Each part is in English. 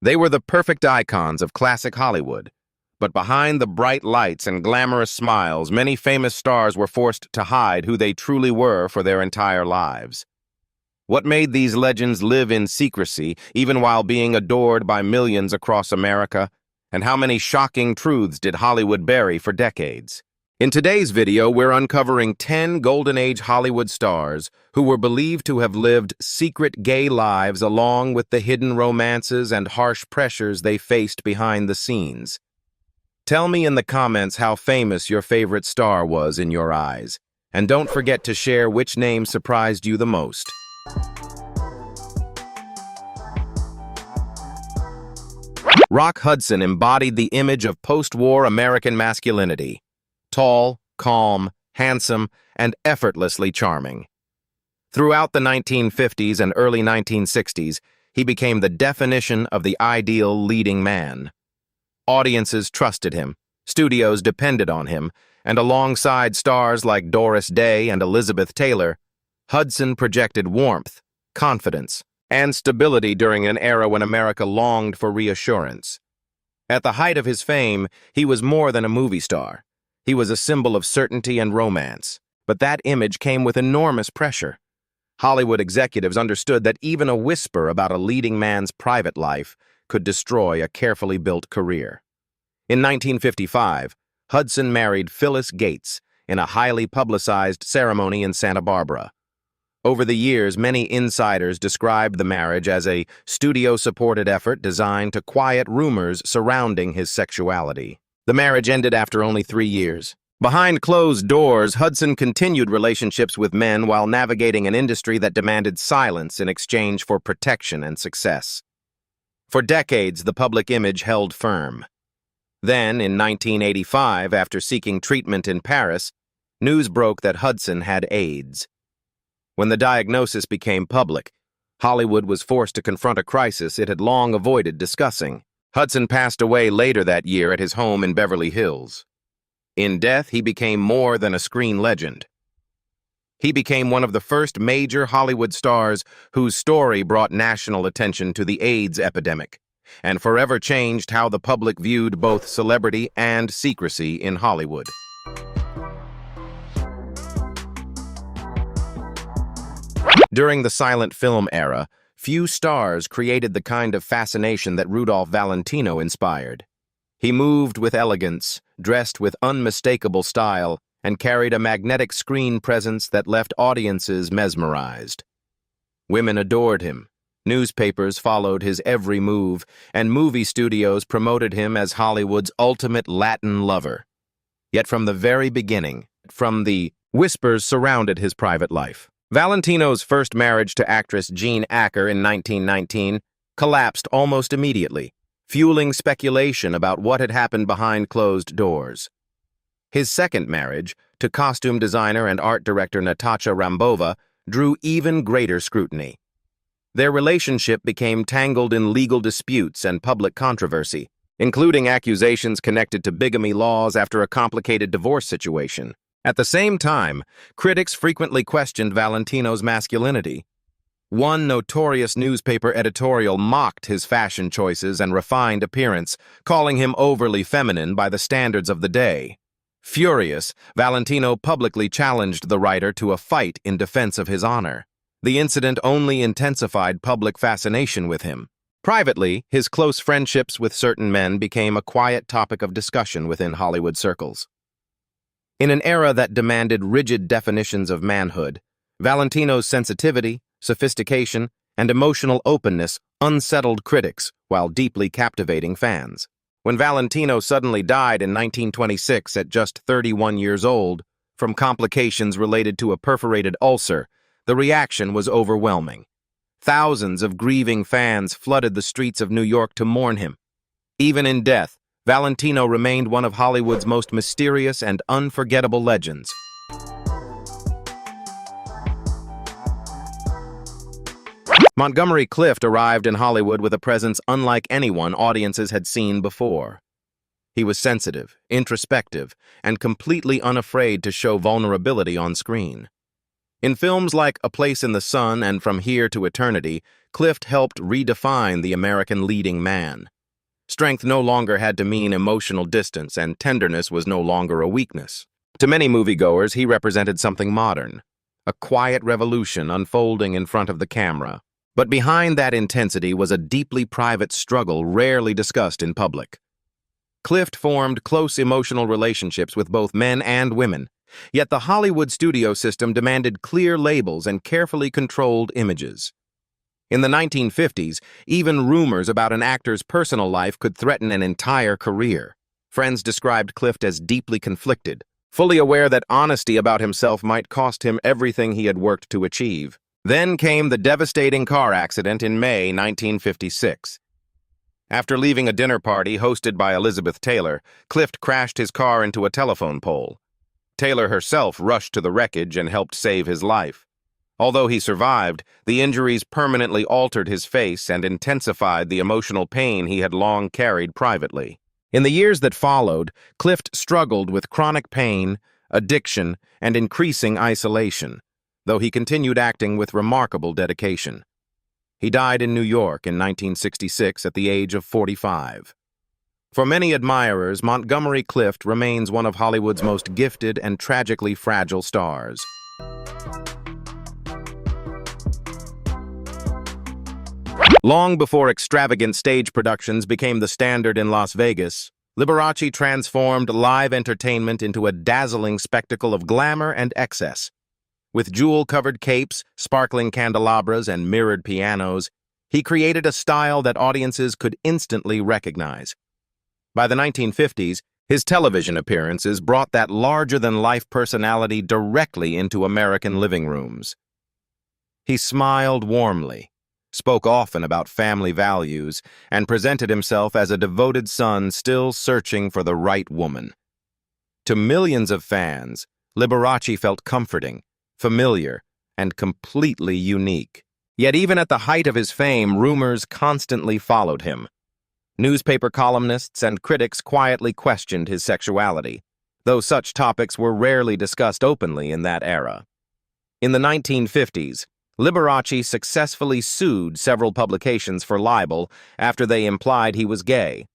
They were the perfect icons of classic Hollywood. But behind the bright lights and glamorous smiles, many famous stars were forced to hide who they truly were for their entire lives. What made these legends live in secrecy, even while being adored by millions across America? And how many shocking truths did Hollywood bury for decades? In today's video, we're uncovering 10 Golden Age Hollywood stars who were believed to have lived secret gay lives along with the hidden romances and harsh pressures they faced behind the scenes. Tell me in the comments how famous your favorite star was in your eyes. And don't forget to share which name surprised you the most. Rock Hudson embodied the image of post-war American masculinity. Tall, calm, handsome, and effortlessly charming. Throughout the 1950s and early 1960s, he became the definition of the ideal leading man. Audiences trusted him, studios depended on him, and alongside stars like Doris Day and Elizabeth Taylor, Hudson projected warmth, confidence, and stability during an era when America longed for reassurance. At the height of his fame, he was more than a movie star. He was a symbol of certainty and romance, but that image came with enormous pressure. Hollywood executives understood that even a whisper about a leading man's private life could destroy a carefully built career. In 1955, Hudson married Phyllis Gates in a highly publicized ceremony in Santa Barbara. Over the years, many insiders described the marriage as a studio-supported effort designed to quiet rumors surrounding his sexuality. The marriage ended after only 3 years. Behind closed doors, Hudson continued relationships with men while navigating an industry that demanded silence in exchange for protection and success. For decades, the public image held firm. Then, in 1985, after seeking treatment in Paris, news broke that Hudson had AIDS. When the diagnosis became public, Hollywood was forced to confront a crisis it had long avoided discussing. Hudson passed away later that year at his home in Beverly Hills. In death, he became more than a screen legend. He became one of the first major Hollywood stars whose story brought national attention to the AIDS epidemic, and forever changed how the public viewed both celebrity and secrecy in Hollywood. During the silent film era, few stars created the kind of fascination that Rudolph Valentino inspired. He moved with elegance, dressed with unmistakable style, and carried a magnetic screen presence that left audiences mesmerized. Women adored him, newspapers followed his every move, and movie studios promoted him as Hollywood's ultimate Latin lover. Yet from the very beginning, whispers surrounded his private life. Valentino's first marriage to actress Jean Acker in 1919 collapsed almost immediately, fueling speculation about what had happened behind closed doors. His second marriage, to costume designer and art director Natasha Rambova, drew even greater scrutiny. Their relationship became tangled in legal disputes and public controversy, including accusations connected to bigamy laws after a complicated divorce situation. At the same time, critics frequently questioned Valentino's masculinity. One notorious newspaper editorial mocked his fashion choices and refined appearance, calling him overly feminine by the standards of the day. Furious, Valentino publicly challenged the writer to a fight in defense of his honor. The incident only intensified public fascination with him. Privately, his close friendships with certain men became a quiet topic of discussion within Hollywood circles. In an era that demanded rigid definitions of manhood, Valentino's sensitivity, sophistication, and emotional openness unsettled critics while deeply captivating fans. When Valentino suddenly died in 1926 at just 31 years old, from complications related to a perforated ulcer, the reaction was overwhelming. Thousands of grieving fans flooded the streets of New York to mourn him. Even in death, Valentino remained one of Hollywood's most mysterious and unforgettable legends. Montgomery Clift arrived in Hollywood with a presence unlike anyone audiences had seen before. He was sensitive, introspective, and completely unafraid to show vulnerability on screen. In films like A Place in the Sun and From Here to Eternity, Clift helped redefine the American leading man. Strength no longer had to mean emotional distance, and tenderness was no longer a weakness. To many moviegoers, he represented something modern, a quiet revolution unfolding in front of the camera. But behind that intensity was a deeply private struggle rarely discussed in public. Clift formed close emotional relationships with both men and women, yet the Hollywood studio system demanded clear labels and carefully controlled images. In the 1950s, even rumors about an actor's personal life could threaten an entire career. Friends described Clift as deeply conflicted, fully aware that honesty about himself might cost him everything he had worked to achieve. Then came the devastating car accident in May 1956. After leaving a dinner party hosted by Elizabeth Taylor, Clift crashed his car into a telephone pole. Taylor herself rushed to the wreckage and helped save his life. Although he survived, the injuries permanently altered his face and intensified the emotional pain he had long carried privately. In the years that followed, Clift struggled with chronic pain, addiction, and increasing isolation, though he continued acting with remarkable dedication. He died in New York in 1966 at the age of 45. For many admirers, Montgomery Clift remains one of Hollywood's most gifted and tragically fragile stars. Long before extravagant stage productions became the standard in Las Vegas, Liberace transformed live entertainment into a dazzling spectacle of glamour and excess. With jewel-covered capes, sparkling candelabras, and mirrored pianos, he created a style that audiences could instantly recognize. By the 1950s, his television appearances brought that larger-than-life personality directly into American living rooms. He smiled warmly, spoke often about family values, and presented himself as a devoted son still searching for the right woman. To millions of fans, Liberace felt comforting, familiar, and completely unique. Yet even at the height of his fame, rumors constantly followed him. Newspaper columnists and critics quietly questioned his sexuality, though such topics were rarely discussed openly in that era. In the 1950s, Liberace successfully sued several publications for libel after they implied he was gay.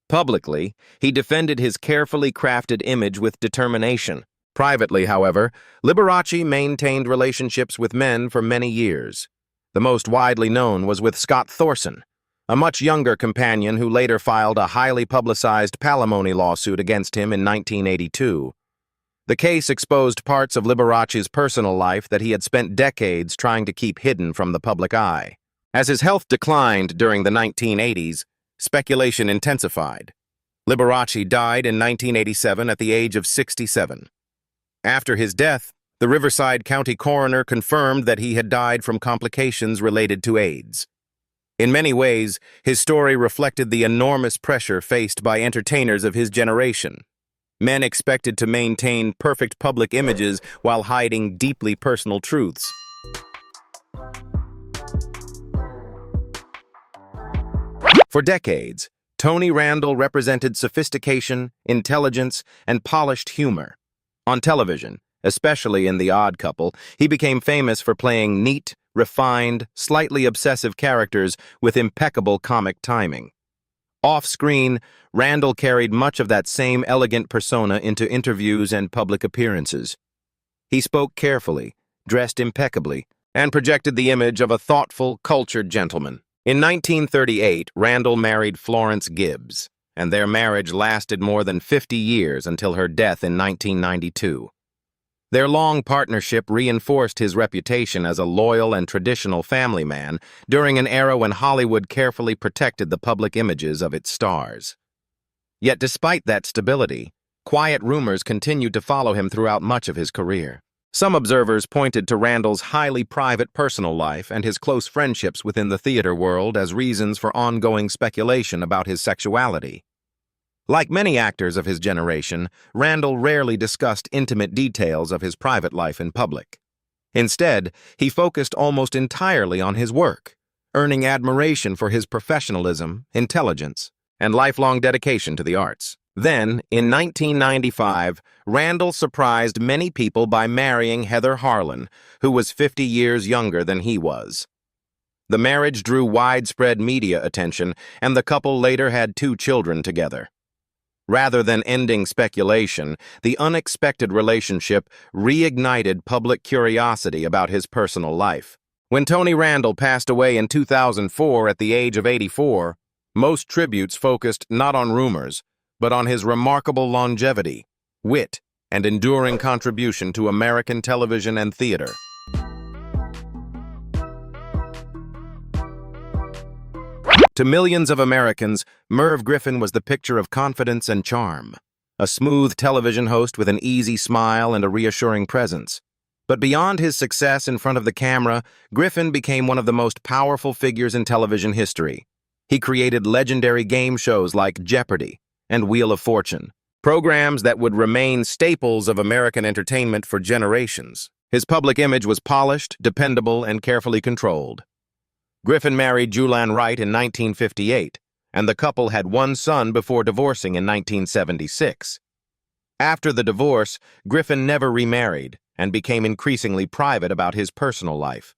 Publicly, he defended his carefully crafted image with determination. Privately, however, Liberace maintained relationships with men for many years. The most widely known was with Scott Thorson, a much younger companion who later filed a highly publicized palimony lawsuit against him in 1982. The case exposed parts of Liberace's personal life that he had spent decades trying to keep hidden from the public eye. As his health declined during the 1980s, speculation intensified. Liberace died in 1987 at the age of 67. After his death, the Riverside County coroner confirmed that he had died from complications related to AIDS. In many ways, his story reflected the enormous pressure faced by entertainers of his generation. Men expected to maintain perfect public images while hiding deeply personal truths. For decades, Tony Randall represented sophistication, intelligence, and polished humor. On television, especially in The Odd Couple, he became famous for playing neat, refined, slightly obsessive characters with impeccable comic timing. Off-screen, Randall carried much of that same elegant persona into interviews and public appearances. He spoke carefully, dressed impeccably, and projected the image of a thoughtful, cultured gentleman. In 1938, Randall married Florence Gibbs, and their marriage lasted more than 50 years until her death in 1992. Their long partnership reinforced his reputation as a loyal and traditional family man during an era when Hollywood carefully protected the public images of its stars. Yet despite that stability, quiet rumors continued to follow him throughout much of his career. Some observers pointed to Randall's highly private personal life and his close friendships within the theater world as reasons for ongoing speculation about his sexuality. Like many actors of his generation, Randall rarely discussed intimate details of his private life in public. Instead, he focused almost entirely on his work, earning admiration for his professionalism, intelligence, and lifelong dedication to the arts. Then, in 1995, Randall surprised many people by marrying Heather Harlan, who was 50 years younger than he was. The marriage drew widespread media attention, and the couple later had 2 children together. Rather than ending speculation, the unexpected relationship reignited public curiosity about his personal life. When Tony Randall passed away in 2004 at the age of 84, most tributes focused not on rumors, but on his remarkable longevity, wit, and enduring contribution to American television and theater. To millions of Americans, Merv Griffin was the picture of confidence and charm, a smooth television host with an easy smile and a reassuring presence. But beyond his success in front of the camera, Griffin became one of the most powerful figures in television history. He created legendary game shows like Jeopardy! And Wheel of Fortune, programs that would remain staples of American entertainment for generations. His public image was polished, dependable, and carefully controlled. Griffin married Julan Wright in 1958, and the couple had 1 son before divorcing in 1976. After the divorce, Griffin never remarried and became increasingly private about his personal life.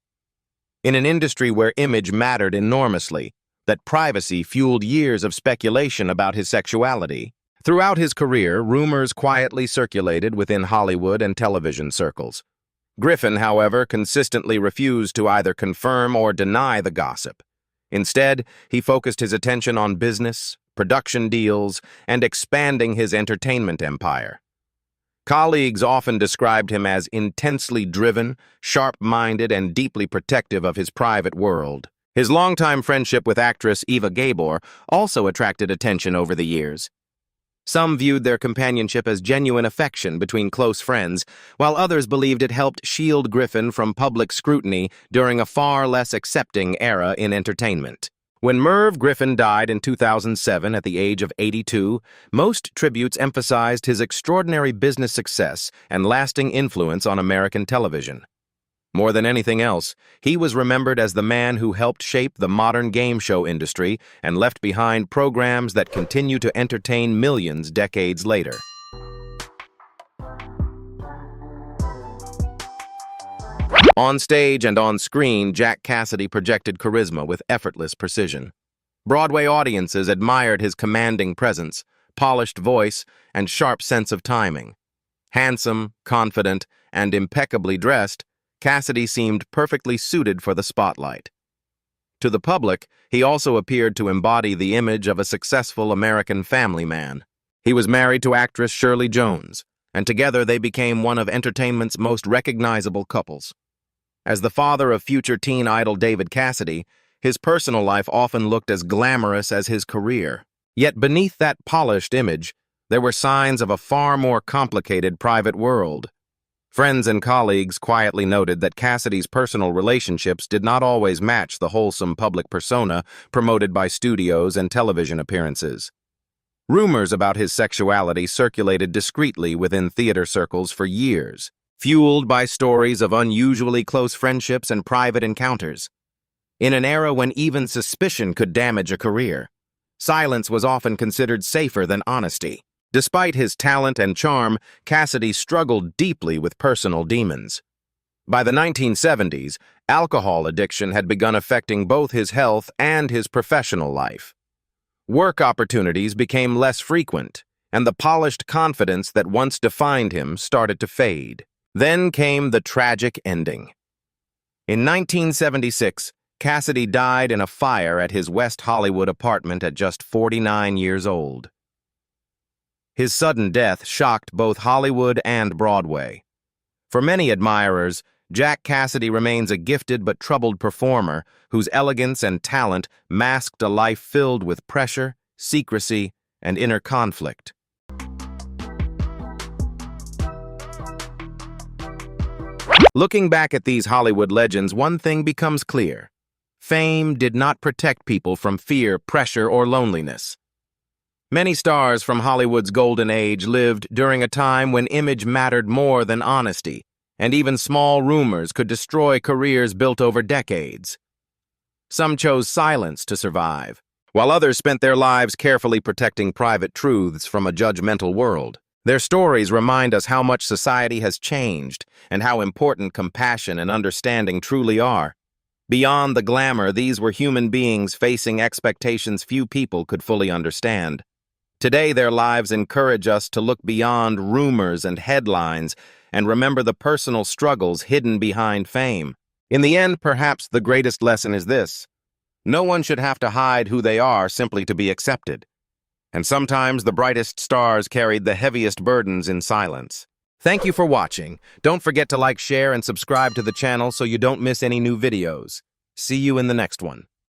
In an industry where image mattered enormously, that privacy fueled years of speculation about his sexuality. Throughout his career, rumors quietly circulated within Hollywood and television circles. Griffin, however, consistently refused to either confirm or deny the gossip. Instead, he focused his attention on business, production deals, and expanding his entertainment empire. Colleagues often described him as intensely driven, sharp-minded, and deeply protective of his private world. His longtime friendship with actress Eva Gabor also attracted attention over the years. Some viewed their companionship as genuine affection between close friends, while others believed it helped shield Griffin from public scrutiny during a far less accepting era in entertainment. When Merv Griffin died in 2007 at the age of 82, most tributes emphasized his extraordinary business success and lasting influence on American television. More than anything else, he was remembered as the man who helped shape the modern game show industry and left behind programs that continue to entertain millions decades later. On stage and on screen, Jack Cassidy projected charisma with effortless precision. Broadway audiences admired his commanding presence, polished voice, and sharp sense of timing. Handsome, confident, and impeccably dressed, Cassidy seemed perfectly suited for the spotlight. To the public, he also appeared to embody the image of a successful American family man. He was married to actress Shirley Jones, and together they became one of entertainment's most recognizable couples. As the father of future teen idol David Cassidy, his personal life often looked as glamorous as his career. Yet beneath that polished image, there were signs of a far more complicated private world. Friends and colleagues quietly noted that Cassidy's personal relationships did not always match the wholesome public persona promoted by studios and television appearances. Rumors about his sexuality circulated discreetly within theater circles for years, fueled by stories of unusually close friendships and private encounters. In an era when even suspicion could damage a career, silence was often considered safer than honesty. Despite his talent and charm, Cassidy struggled deeply with personal demons. By the 1970s, alcohol addiction had begun affecting both his health and his professional life. Work opportunities became less frequent, and the polished confidence that once defined him started to fade. Then came the tragic ending. In 1976, Cassidy died in a fire at his West Hollywood apartment at just 49 years old. His sudden death shocked both Hollywood and Broadway. For many admirers, Jack Cassidy remains a gifted but troubled performer whose elegance and talent masked a life filled with pressure, secrecy, and inner conflict. Looking back at these Hollywood legends, one thing becomes clear. Fame did not protect people from fear, pressure, or loneliness. Many stars from Hollywood's golden age lived during a time when image mattered more than honesty, and even small rumors could destroy careers built over decades. Some chose silence to survive, while others spent their lives carefully protecting private truths from a judgmental world. Their stories remind us how much society has changed and how important compassion and understanding truly are. Beyond the glamour, these were human beings facing expectations few people could fully understand. Today, their lives encourage us to look beyond rumors and headlines and remember the personal struggles hidden behind fame. In the end, perhaps the greatest lesson is this: no one should have to hide who they are simply to be accepted. And sometimes the brightest stars carried the heaviest burdens in silence. Thank you for watching. Don't forget to like, share, and subscribe to the channel so you don't miss any new videos. See you in the next one.